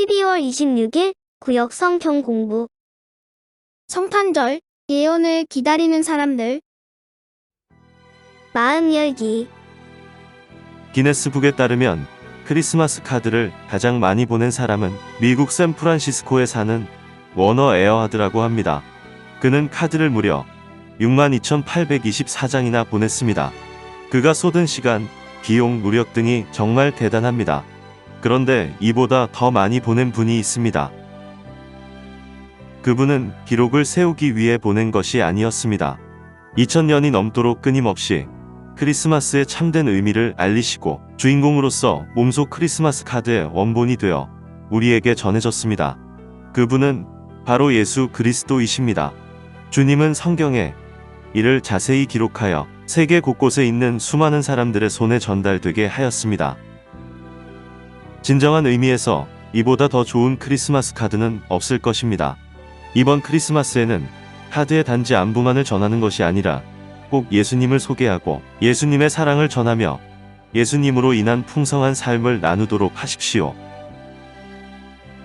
12월 26일 구역 성경 공부. 성탄절, 예언을 기다리는 사람들. 마음 열기. 기네스북에 따르면 크리스마스 카드를 가장 많이 보낸 사람은 미국 샌프란시스코에 사는 워너 에어하드라고 합니다. 그는 카드를 무려 62,824장이나 보냈습니다. 그가 쏟은 시간, 비용, 노력 등이 정말 대단합니다. 그런데 이보다 더 많이 보낸 분이 있습니다. 그분은 기록을 세우기 위해 보낸 것이 아니었습니다. 2000년이 넘도록 끊임없이 크리스마스의 참된 의미를 알리시고 주인공으로서 몸소 크리스마스 카드의 원본이 되어 우리에게 전해졌습니다. 그분은 바로 예수 그리스도이십니다. 주님은 성경에 이를 자세히 기록하여 세계 곳곳에 있는 수많은 사람들의 손에 전달되게 하였습니다. 진정한 의미에서 이보다 더 좋은 크리스마스 카드는 없을 것입니다. 이번 크리스마스에는 카드에 단지 안부만을 전하는 것이 아니라 꼭 예수님을 소개하고 예수님의 사랑을 전하며 예수님으로 인한 풍성한 삶을 나누도록 하십시오.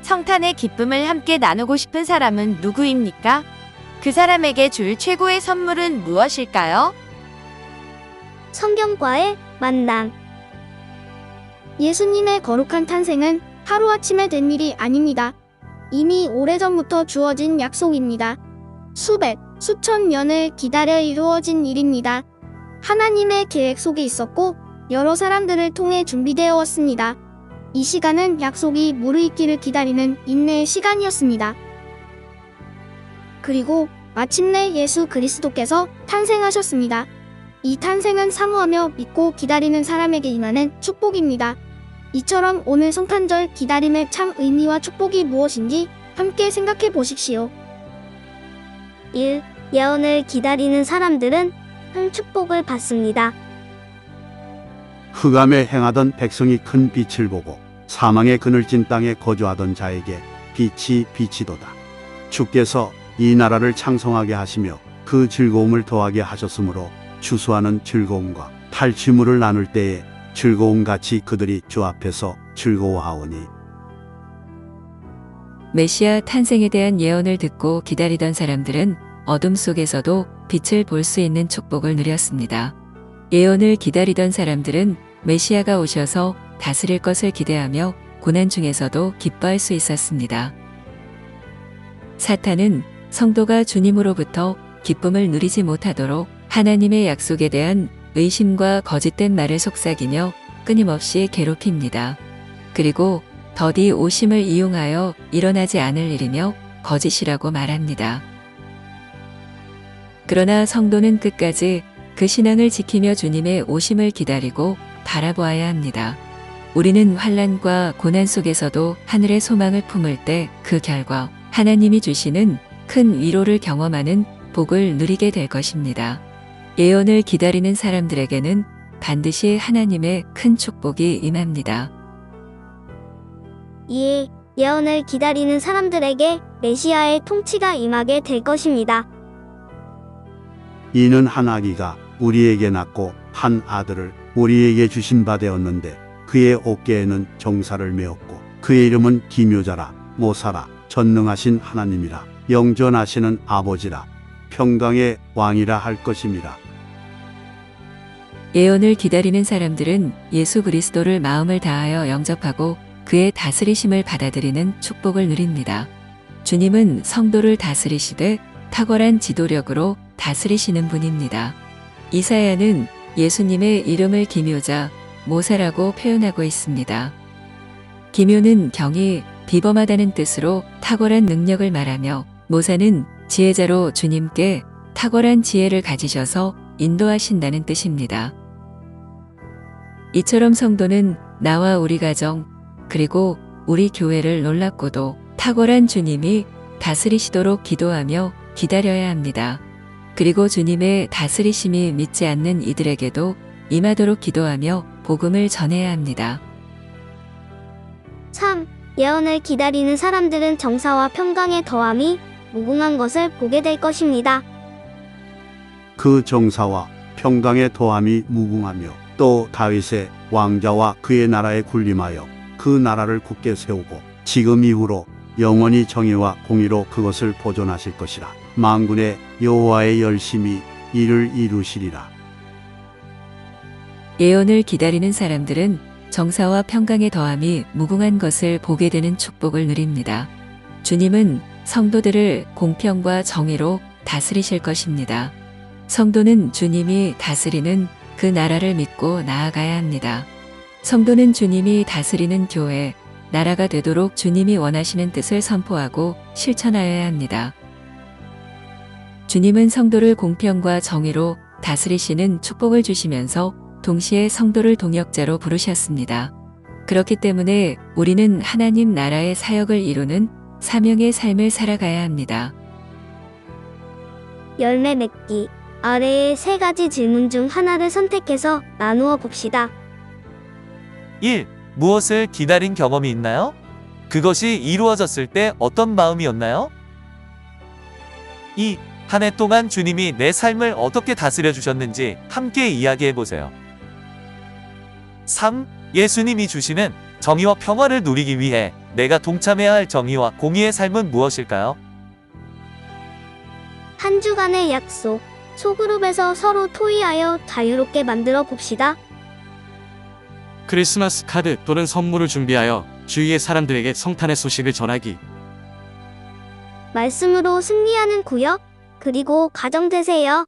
성탄의 기쁨을 함께 나누고 싶은 사람은 누구입니까? 그 사람에게 줄 최고의 선물은 무엇일까요? 성경과의 만남. 예수님의 거룩한 탄생은 하루아침에 된 일이 아닙니다. 이미 오래전부터 주어진 약속입니다. 수백, 수천 년을 기다려 이루어진 일입니다. 하나님의 계획 속에 있었고 여러 사람들을 통해 준비되어 왔습니다. 이 시간은 약속이 무르익기를 기다리는 인내의 시간이었습니다. 그리고 마침내 예수 그리스도께서 탄생하셨습니다. 이 탄생은 사모하며 믿고 기다리는 사람에게 임하는 축복입니다. 이처럼 오늘 성탄절 기다림의 참 의미와 축복이 무엇인지 함께 생각해 보십시오. 1. 예언을 기다리는 사람들은 큰 축복을 받습니다. 흑암에 행하던 백성이 큰 빛을 보고 사망의 그늘진 땅에 거주하던 자에게 빛이 비치도다. 주께서 이 나라를 창성하게 하시며 그 즐거움을 더하게 하셨으므로 추수하는 즐거움과 탈취물을 나눌 때에 즐거움같이 그들이 주 앞에서 즐거워하오니. 메시아 탄생에 대한 예언을 듣고 기다리던 사람들은 어둠 속에서도 빛을 볼 수 있는 축복을 누렸습니다. 예언을 기다리던 사람들은 메시아가 오셔서 다스릴 것을 기대하며 고난 중에서도 기뻐할 수 있었습니다. 사탄은 성도가 주님으로부터 기쁨을 누리지 못하도록 하나님의 약속에 대한 의심과 거짓된 말을 속삭이며 끊임없이 괴롭힙니다. 그리고 더디 오심을 이용하여 일어나지 않을 일이며 거짓이라고 말합니다. 그러나 성도는 끝까지 그 신앙을 지키며 주님의 오심을 기다리고 바라보아야 합니다. 우리는 환난과 고난 속에서도 하늘의 소망을 품을 때 그 결과 하나님이 주시는 큰 위로를 경험하는 복을 누리게 될 것입니다. 예언을 기다리는 사람들에게는 반드시 하나님의 큰 축복이 임합니다. 2. 예언을 기다리는 사람들에게 메시아의 통치가 임하게 될 것입니다. 이는 한 아기가 우리에게 낳고 한 아들을 우리에게 주신 바 되었는데 그의 어깨에는 정사를 메었고 그의 이름은 기묘자라 모사라 전능하신 하나님이라 영전하시는 아버지라 평강의 왕이라 할 것임이라. 예언을 기다리는 사람들은 예수 그리스도를 마음을 다하여 영접하고 그의 다스리심을 받아들이는 축복을 누립니다. 주님은 성도를 다스리시되 탁월한 지도력으로 다스리시는 분입니다. 이사야는 예수님의 이름을 기묘자, 모사라고 표현하고 있습니다. 기묘는 경이 비범하다는 뜻으로 탁월한 능력을 말하며 모사는 지혜자로 주님께 탁월한 지혜를 가지셔서 인도하신다는 뜻입니다. 이처럼 성도는 나와 우리 가정 그리고 우리 교회를 놀랍고도 탁월한 주님이 다스리시도록 기도하며 기다려야 합니다. 그리고 주님의 다스리심이 믿지 않는 이들에게도 임하도록 기도하며 복음을 전해야 합니다. 3. 예언을 기다리는 사람들은 정사와 평강의 더함이 무궁한 것을 보게 될 것입니다. 그 정사와 평강의 더함이 무궁하며 또 다윗의 왕자와 그의 나라에 군림하여 그 나라를 굳게 세우고 지금 이후로 영원히 정의와 공의로 그것을 보존하실 것이라. 만군의 여호와의 열심히 이를 이루시리라. 예언을 기다리는 사람들은 정사와 평강의 더함이 무궁한 것을 보게 되는 축복을 누립니다. 주님은 성도들을 공평과 정의로 다스리실 것입니다. 성도는 주님이 다스리는 그 나라를 믿고 나아가야 합니다. 성도는 주님이 다스리는 교회, 나라가 되도록 주님이 원하시는 뜻을 선포하고 실천하여야 합니다. 주님은 성도를 공평과 정의로 다스리시는 축복을 주시면서 동시에 성도를 동역자로 부르셨습니다. 그렇기 때문에 우리는 하나님 나라의 사역을 이루는 사명의 삶을 살아가야 합니다. 열매 맺기. 아래의 세 가지 질문 중 하나를 선택해서 나누어 봅시다. 1. 무엇을 기다린 경험이 있나요? 그것이 이루어졌을 때 어떤 마음이었나요? 2. 한 해 동안 주님이 내 삶을 어떻게 다스려 주셨는지 함께 이야기해 보세요. 3. 예수님이 주시는 정의와 평화를 누리기 위해 내가 동참해야 할 정의와 공의의 삶은 무엇일까요? 한 주간의 약속. 소그룹에서 서로 토의하여 자유롭게 만들어 봅시다. 크리스마스 카드 또는 선물을 준비하여 주위의 사람들에게 성탄의 소식을 전하기. 말씀으로 승리하는 구역. 그리고 가정 되세요.